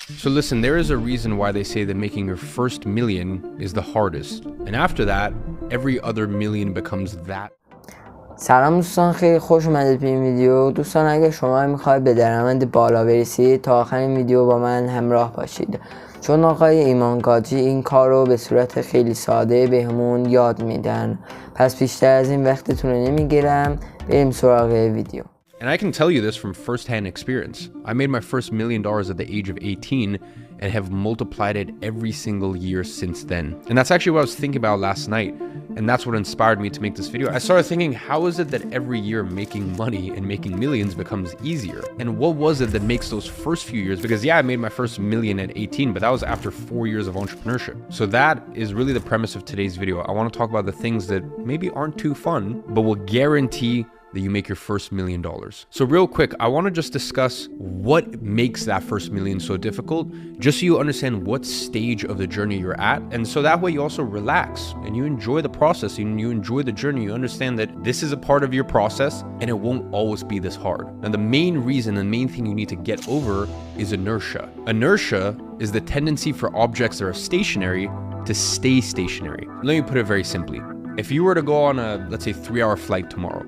So listen, there is a reason why they say that making your first million is the hardest. And after that, every other million becomes that. سلام دوستان، خیلی خوش اومدید به این ویدیو. دوستان اگه شما میخواید به درآمد بالا برسید تا آخرین ویدیو با من همراه باشید، چون آقای ایمان گadzhi این کار رو به صورت خیلی ساده بهمون یاد میدن. پس بیشتر از این وقتتون رو نمیگیرم، بریم سراغ ویدیو. And I can tell you this from first-hand experience. I made my first $1 million at the age of 18 and have multiplied it every single year since then. And that's actually what I was thinking about last night. And that's what inspired me to make this video. I started thinking, how is it that every year making money and making millions becomes easier? And what was it that makes those first few years? Because yeah, I made my first million at 18, but that was after 4 years of entrepreneurship. So that is really the premise of today's video. I want to talk about the things that maybe aren't too fun, but will guarantee that you make your first $1 million. So real quick, I want to just discuss what makes that first million so difficult, just so you understand what stage of the journey you're at. And so that way you also relax and you enjoy the process and you enjoy the journey. You understand that this is a part of your process and it won't always be this hard. And the main reason, the main thing you need to get over is inertia. Inertia is the tendency for objects that are stationary to stay stationary. Let me put it very simply. If you were to go on a, let's say, 3-hour flight tomorrow,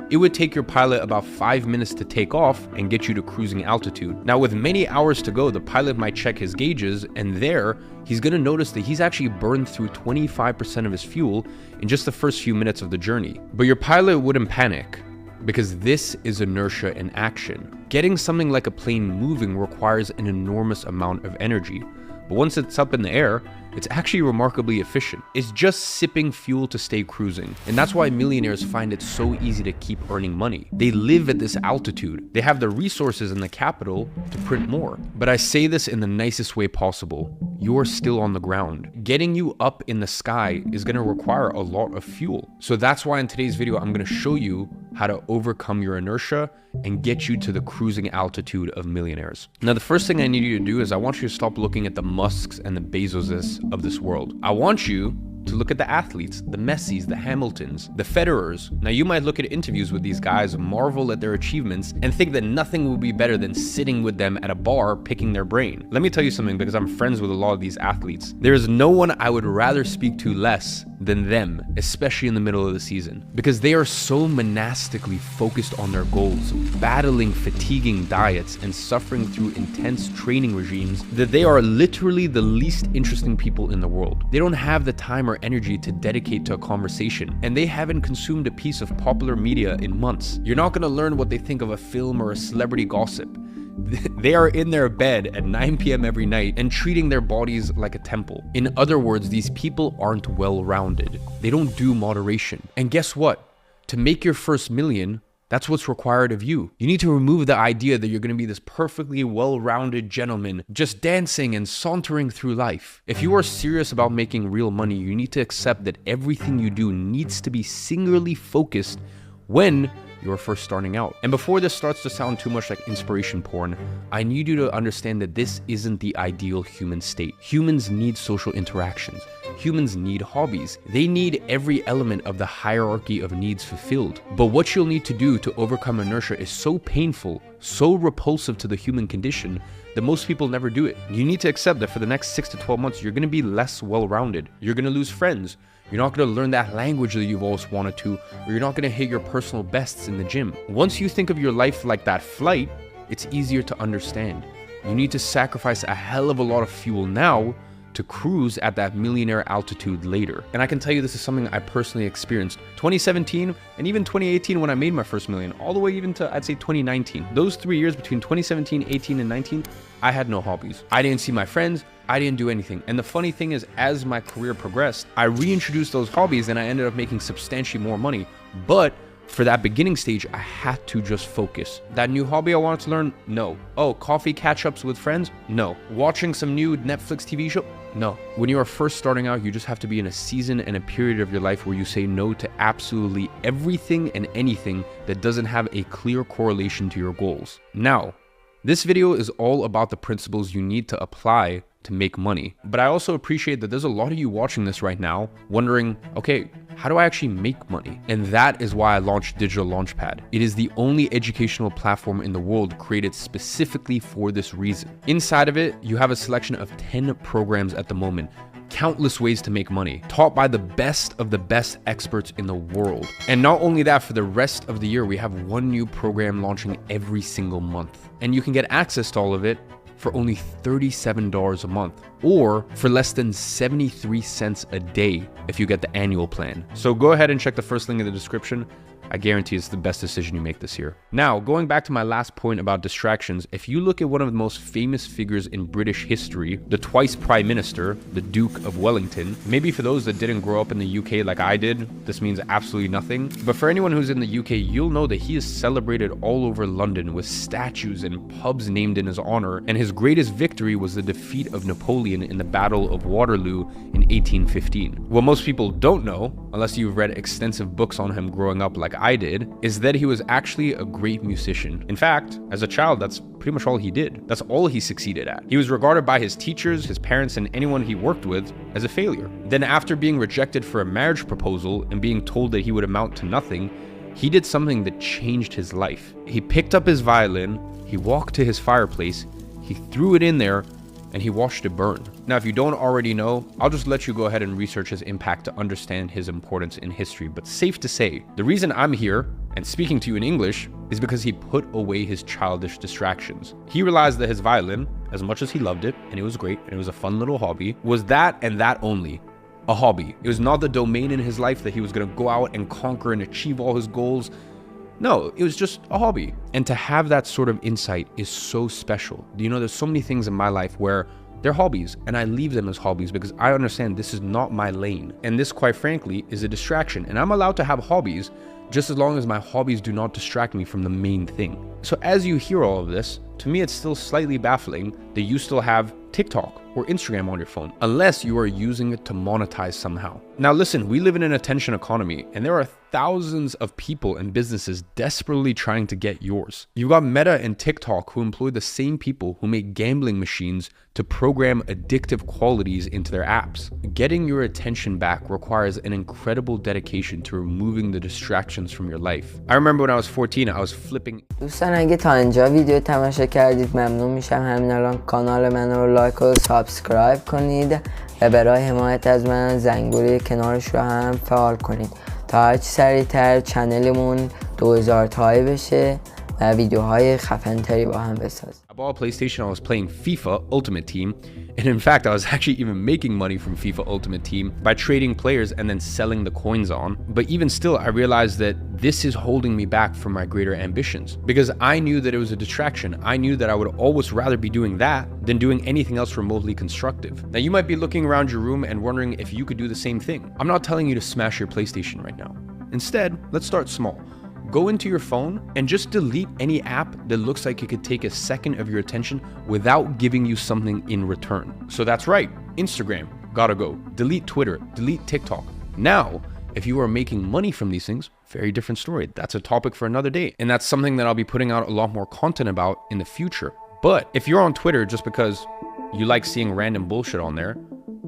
it would take your pilot about 5 minutes to take off and get you to cruising altitude. Now, with many hours to go, the pilot might check his gauges, and there, he's gonna notice that he's actually burned through 25% of his fuel in just the first few minutes of the journey. But your pilot wouldn't panic, because this is inertia in action. Getting something like a plane moving requires an enormous amount of energy. But once it's up in the air, it's actually remarkably efficient. It's just sipping fuel to stay cruising. And that's why millionaires find it so easy to keep earning money. They live at this altitude. They have the resources and the capital to print more. But I say this in the nicest way possible. You're still on the ground. Getting you up in the sky is gonna require a lot of fuel. So that's why in today's video, I'm gonna show you how to overcome your inertia and get you to the cruising altitude of millionaires. Now, the first thing I need you to do is I want you to stop looking at the Musks and the Bezoses of this world. I want you to look at the athletes, the Messis, the Hamiltons, the Federers. Now, you might look at interviews with these guys, marvel at their achievements, and think that nothing will be better than sitting with them at a bar picking their brain. Let me tell you something, because I'm friends with a lot of these athletes. There is no one I would rather speak to less than them, especially in the middle of the season, because they are so monastically focused on their goals, battling fatiguing diets and suffering through intense training regimes, that they are literally the least interesting people in the world. They don't have the time or energy to dedicate to a conversation, and they haven't consumed a piece of popular media in months. You're not going to learn what they think of a film or a celebrity gossip. They are in their bed at 9 p.m. every night and treating their bodies like a temple. In other words, these people aren't well-rounded. They don't do moderation. And guess what? To make your first million, that's what's required of you. You need to remove the idea that you're going to be this perfectly well-rounded gentleman just dancing and sauntering through life. If you are serious about making real money, you need to accept that everything you do needs to be singularly focused when you're first starting out. And before this starts to sound too much like inspiration porn, I need you to understand that this isn't the ideal human state. Humans need social interactions. Humans need hobbies. They need every element of the hierarchy of needs fulfilled. But what you'll need to do to overcome inertia is so painful, so repulsive to the human condition, that most people never do it. You need to accept that for the next 6 to 12 months, you're gonna be less well-rounded. You're gonna lose friends. You're not going to learn that language that you've always wanted to, or you're not going to hit your personal bests in the gym. Once you think of your life like that flight, it's easier to understand. You need to sacrifice a hell of a lot of fuel now to cruise at that millionaire altitude later. And I can tell you this is something I personally experienced. 2017 and even 2018 when I made my first million, all the way even to, I'd say, 2019. Those 3 years between 2017, 18, and 19, I had no hobbies. I didn't see my friends. I didn't do anything. And the funny thing is, as my career progressed, I reintroduced those hobbies and I ended up making substantially more money. But for that beginning stage, I had to just focus. That new hobby I wanted to learn? No. Oh, coffee catch-ups with friends? No. Watching some new Netflix TV show? No. When you are first starting out, you just have to be in a season and a period of your life where you say no to absolutely everything and anything that doesn't have a clear correlation to your goals. Now, this video is all about the principles you need to apply to make money. But I also appreciate that there's a lot of you watching this right now wondering, okay, how do I actually make money? And that is why I launched Digital Launchpad. It is the only educational platform in the world created specifically for this reason. Inside of it, you have a selection of 10 programs at the moment, countless ways to make money, taught by the best of the best experts in the world. And not only that, for the rest of the year, we have one new program launching every single month. And you can get access to all of it for only $37 a month, or for less than 73 cents a day if you get the annual plan. So go ahead and check the first link in the description. I guarantee it's the best decision you make this year. Now, going back to my last point about distractions, if you look at one of the most famous figures in British history, the twice Prime Minister, the Duke of Wellington, maybe for those that didn't grow up in the UK like I did, this means absolutely nothing. But for anyone who's in the UK, you'll know that he is celebrated all over London with statues and pubs named in his honor, and his greatest victory was the defeat of Napoleon in the Battle of Waterloo in 1815. What most people don't know, unless you've read extensive books on him growing up like I did, is that he was actually a great musician. In fact, as a child, that's pretty much all he did. That's all he succeeded at. He was regarded by his teachers, his parents, and anyone he worked with as a failure. Then after being rejected for a marriage proposal and being told that he would amount to nothing, he did something that changed his life. He picked up his violin, he walked to his fireplace, he threw it in there, and he watched it burn. Now, if you don't already know, I'll just let you go ahead and research his impact to understand his importance in history. But safe to say, the reason I'm here and speaking to you in English is because he put away his childish distractions. He realized that his violin, as much as he loved it, and it was great, and it was a fun little hobby, was that and that only. A hobby. It was not the domain in his life that he was gonna go out and conquer and achieve all his goals. No, it was just a hobby. And to have that sort of insight is so special. You know, there's so many things in my life where they're hobbies, and I leave them as hobbies because I understand this is not my lane. And this, quite frankly, is a distraction. And I'm allowed to have hobbies just as long as my hobbies do not distract me from the main thing. So as you hear all of this, to me, it's still slightly baffling that you still have TikTok or Instagram on your phone, unless you are using it to monetize somehow. Now listen, we live in an attention economy, and there are thousands of people and businesses desperately trying to get yours. You've got Meta and TikTok who employ the same people who make gambling machines to program addictive qualities into their apps. Getting your attention back requires an incredible dedication to removing the distractions from your life. I remember when I was 14, I was flipping. دوستان اگه تا اینجا ویدیو تماشا کردید ممنون میشم همین الان کانال من رو لایک و سابسکرایب کنید و برای حمایت از من زنگوله کنارش رو هم فعال کنید تا هرچی سریعتر چنلمون 2000 تایی بشه و ویدیوهای خفن‌تری با هم بسازیم. I bought a PlayStation, I was playing FIFA Ultimate Team, and in fact, I was actually even making money from FIFA Ultimate Team by trading players and then selling the coins on. But even still, I realized that this is holding me back from my greater ambitions because I knew that it was a distraction. I knew that I would always rather be doing that than doing anything else remotely constructive. Now, you might be looking around your room and wondering if you could do the same thing. I'm not telling you to smash your PlayStation right now. Instead, let's start small. Go into your phone and just delete any app that looks like it could take a second of your attention without giving you something in return. So that's right, Instagram, gotta go. Delete Twitter, delete TikTok. Now, if you are making money from these things, very different story. That's a topic for another day. And that's something that I'll be putting out a lot more content about in the future. But if you're on Twitter just because you like seeing random bullshit on there,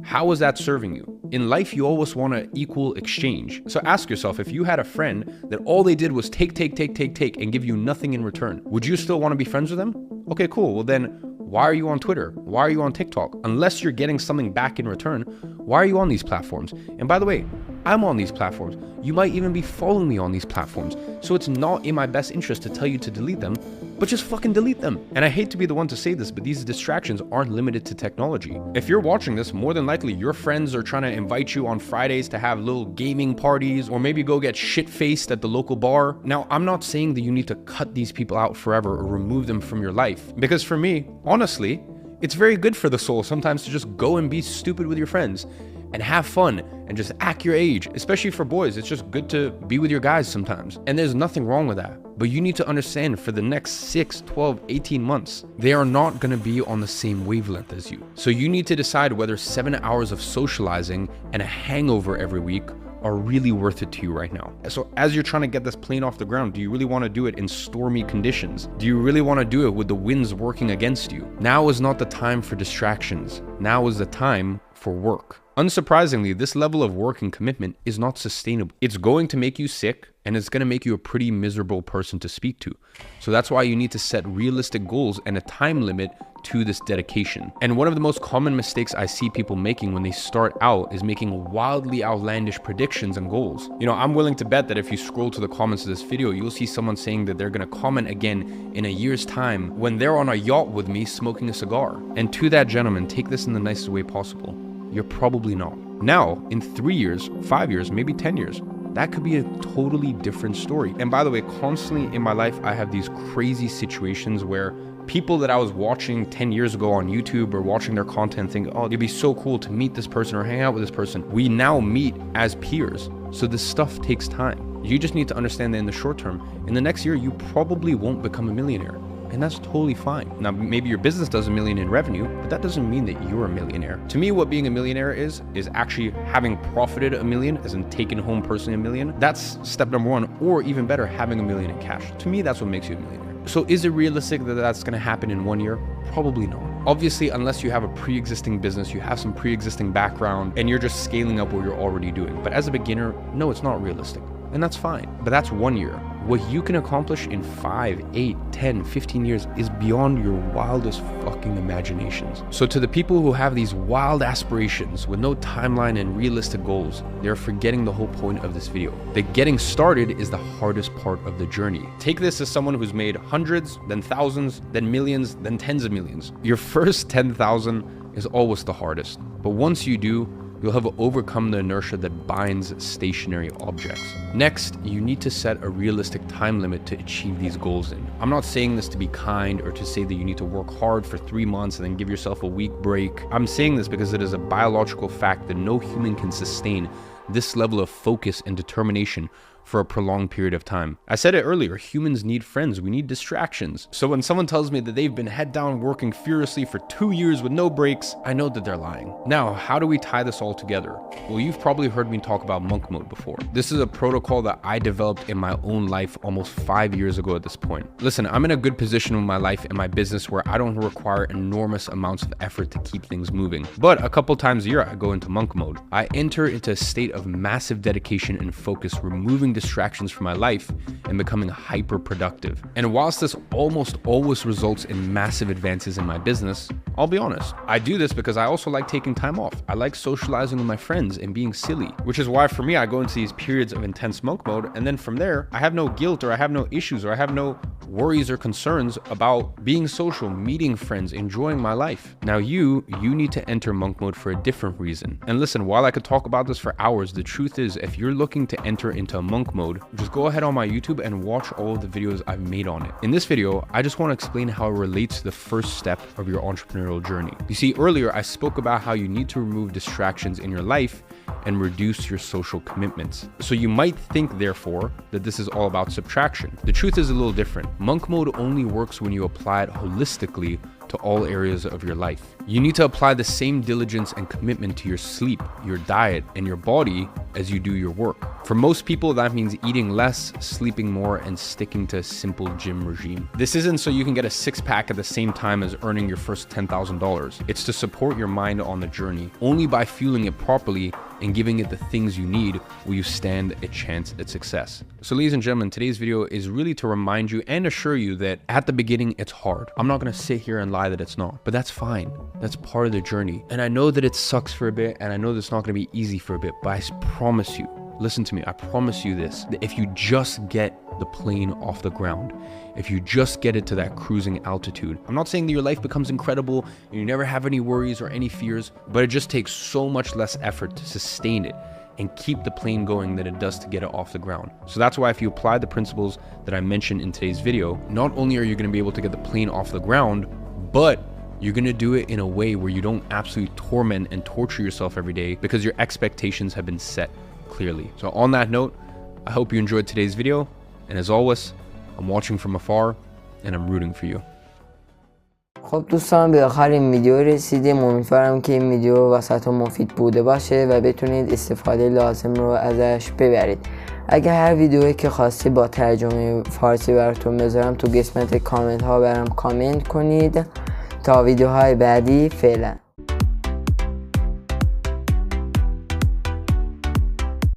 how is that serving you? In life, you always want an equal exchange. So ask yourself, if you had a friend that all they did was take and give you nothing in return, would you still want to be friends with them? Okay, cool. Well then, why are you on Twitter? Why are you on TikTok? Unless you're getting something back in return, why are you on these platforms? And by the way, I'm on these platforms. You might even be following me on these platforms. So it's not in my best interest to tell you to delete them, but just fucking delete them. And I hate to be the one to say this, but these distractions aren't limited to technology. If you're watching this, more than likely your friends are trying to invite you on Fridays to have little gaming parties or maybe go get shit-faced at the local bar. Now, I'm not saying that you need to cut these people out forever or remove them from your life. Because for me, honestly, it's very good for the soul sometimes to just go and be stupid with your friends and have fun and just act your age. Especially for boys, it's just good to be with your guys sometimes. And there's nothing wrong with that. But you need to understand for the next 6, 12, 18 months, they are not gonna be on the same wavelength as you. So you need to decide whether 7 hours of socializing and a hangover every week are really worth it to you right now. So as you're trying to get this plane off the ground, do you really want to do it in stormy conditions? Do you really want to do it with the winds working against you? Now is not the time for distractions. Now is the time for work. Unsurprisingly, this level of work and commitment is not sustainable. It's going to make you sick, and it's going to make you a pretty miserable person to speak to. So that's why you need to set realistic goals and a time limit to this dedication. And one of the most common mistakes I see people making when they start out is making wildly outlandish predictions and goals. You know, I'm willing to bet that if you scroll to the comments of this video, you'll see someone saying that they're going to comment again in a year's time when they're on a yacht with me smoking a cigar. And to that gentleman, take this in the nicest way possible. You're probably not. Now, in 3 years, 5 years, maybe 10 years, that could be a totally different story. And by the way, constantly in my life, I have these crazy situations where people that I was watching 10 years ago on YouTube or watching their content think, oh, it'd be so cool to meet this person or hang out with this person. We now meet as peers. So this stuff takes time. You just need to understand that in the short term, in the next year, you probably won't become a millionaire. And that's totally fine. Now, maybe your business does $1 million in revenue, but that doesn't mean that you're a millionaire. To me, what being a millionaire is actually having profited $1 million, as in taken home personally $1 million. That's step number one, or even better, having $1 million in cash. To me, that's what makes you a millionaire. So is it realistic that that's gonna happen in 1 year? Probably not. Obviously, unless you have a pre-existing business, you have some pre-existing background, and you're just scaling up what you're already doing. But as a beginner, no, it's not realistic. And that's fine. But that's 1 year. What you can accomplish in 5, 8, 10, 15 years is beyond your wildest fucking imaginations. So to the people who have these wild aspirations with no timeline and realistic goals, they're forgetting the whole point of this video. That getting started is the hardest part of the journey. Take this as someone who's made hundreds, then thousands, then millions, then tens of millions. Your first 10,000 is always the hardest. But once you do, you'll have overcome the inertia that binds stationary objects. Next, you need to set a realistic time limit to achieve these goals in. I'm not saying this to be kind or to say that you need to work hard for 3 months and then give yourself a week break. I'm saying this because it is a biological fact that no human can sustain this level of focus and determination for a prolonged period of time. I said it earlier, humans need friends, we need distractions. So when someone tells me that they've been head down working furiously for 2 years with no breaks, I know that they're lying. Now, how do we tie this all together? Well, you've probably heard me talk about monk mode before. This is a protocol that I developed in my own life almost 5 years ago at this point. Listen, I'm in a good position with my life and my business where I don't require enormous amounts of effort to keep things moving. But a couple times a year, I go into monk mode. I enter into a state of massive dedication and focus, removing distractions from my life and becoming hyper productive. And whilst this almost always results in massive advances in my business, I'll be honest, I do this because I also like taking time off. I like socializing with my friends and being silly, which is why for me, I go into these periods of intense monk mode. And then from there, I have no guilt or I have no issues or I have no worries or concerns about being social, meeting friends, enjoying my life. Now you need to enter monk mode for a different reason. And listen, while I could talk about this for hours, the truth is if you're looking to enter into a monk mode, just go ahead on my YouTube and watch all of the videos I've made on it. In this video, I just want to explain how it relates to the first step of your entrepreneurial journey. You see, earlier I spoke about how you need to remove distractions in your life and reduce your social commitments. So you might think, therefore, that this is all about subtraction. The truth is a little different. Monk mode only works when you apply it holistically to all areas of your life. You need to apply the same diligence and commitment to your sleep, your diet, and your body as you do your work. For most people, that means eating less, sleeping more, and sticking to a simple gym regime. This isn't so you can get a six-pack at the same time as earning your first $10,000. It's to support your mind on the journey. Only by fueling it properly and giving it the things you need will you stand a chance at success. So ladies and gentlemen, today's video is really to remind you and assure you that at the beginning, it's hard. I'm not gonna sit here and lie that it's not, but that's fine. That's part of the journey. And I know that it sucks for a bit, and I know that it's not gonna be easy for a bit, but I promise you, listen to me, I promise you this, that if you just get the plane off the ground, if you just get it to that cruising altitude, I'm not saying that your life becomes incredible and you never have any worries or any fears, but it just takes so much less effort to sustain it and keep the plane going than it does to get it off the ground. So that's why if you apply the principles that I mentioned in today's video, not only are you gonna be able to get the plane off the ground, but you're gonna do it in a way where you don't absolutely torment and torture yourself every day because your expectations have been set clearly. So on that note, I hope you enjoyed today's video. And as always, I'm watching from afar and I'm rooting for you. خب دوستان به آخر این ویدیو رسیدیم. امیدوارم که این ویدیو واسهتون مفید بوده باشه و بتونید استفاده لازم رو ازش ببرید. اگر هر ویدیویی که خواستی با ترجمه فارسی براتون بذارم تو قسمت کامنت ها برام کامنت کنید. تا ویدیوهای بعدی، فعلا.